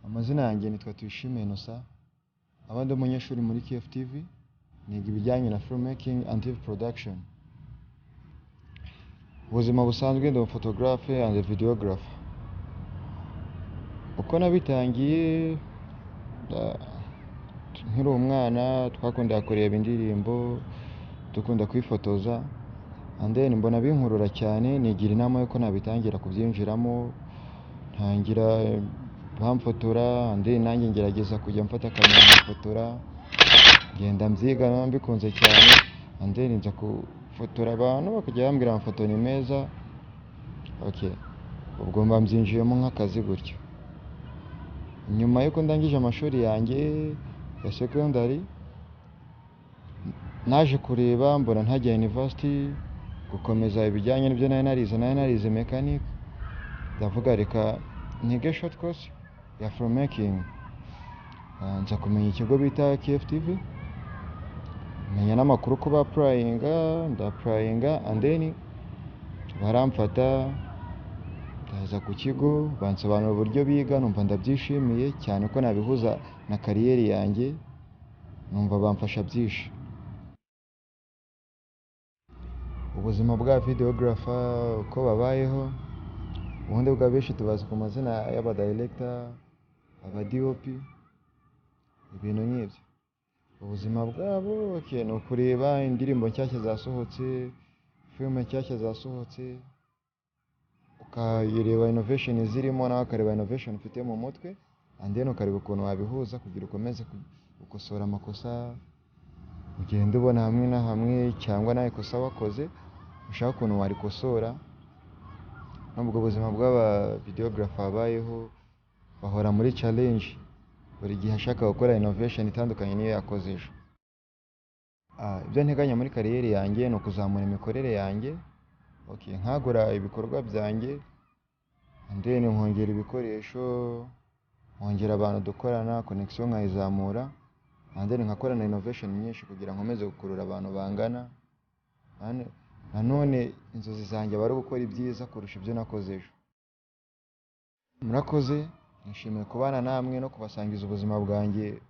Amazina yanjye nitwa Tuyishime Innocent, abandi umunyeshuri muri KF TV, niga ibijyanye na filmmaking and TV production. Ubuzima busanzwe ndi photographer and videographer. Uko nabitangiye nkiri umwana twakunda kureba indirimbo, dukunda kwifotoza, and then mbona binkurura cyane, nigira inama yuko nabitangira kubyinjiramo, ntangira bamfotora, and then nanjye ngerageza kujya mfata kamera mfotora, ngenda mbyiga nambikunze cyane, and then nza kufotora abantu bakajya bambwira amafoto ni meza. Okay, ubwo mba mbyinjiyemo nk'akazi gutyo. Nyuma yuko ndangije amashuri yanjye ya secondary, naje kureba mbona ntajya university gukomeza ibijyanye n'ibyo narize mechanic, ndavuga reka nige short course ya filmmaking. Nza kumenya ikigo bita KF TV, menya n'amakuru ko ndapurayinga, and then baramfata, ndaza ku kigo bansobanura uburyo biga, numva ndabyishimiye cyane ko nabihuza na kariyeri yanjye, numva bamfasha byinshi. Ubuzima bwa videographer uko babayeho, ubundi bwa benshi tubazi ku mazina y'aba director, aba DOP, ibintu nk'ibyo. Ubuzima bwabo ni ukureba indirimbo nshyashya zasohotse, filime nshyashya zasohotse, ukayireba innovation zirimo, nawe ukareba innovation ufite mu mutwe, and then ukareba ukuntu wabihuza kugira ukomeze gukosora amakosa, ugenda ubona hamwe na hamwe, cyangwa nawe ikosa wakoze ushaka ukuntu warikosora. Nubwo ubuzima bw'aba videographer babayeho, bahora muri challenge, buri gihe ashaka gukora innovation itandukanye niyo yakoze ejo. Ibyo nteganya muri kariyeri yanjye ni ukuzamura imikorere yanjye, nkagura ibikorwa byanjye, and then nkongera ibikoresho, nkongera abantu dukorana, connection nkayizamura, and then nkakorana innovation nyinshi kugira nkomeze gukurura abantu bangana. Nanone inzozi zanjye bari gukora ibyiza kurusha ibyo nakoze ejo. Murakoze, nishimiye kubana namwe no kubasangiza ubuzima bwanjye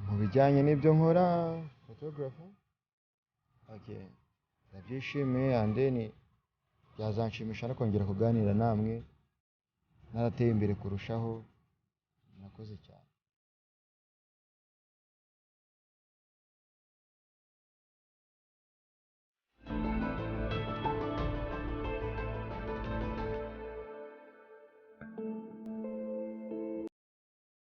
mu bijyanye n'ibyo nkora photographer. Ndabyishimiye, and then byazanshimisha no kongera kuganira namwe narateye imbere kurushaho. Murakoze cyane.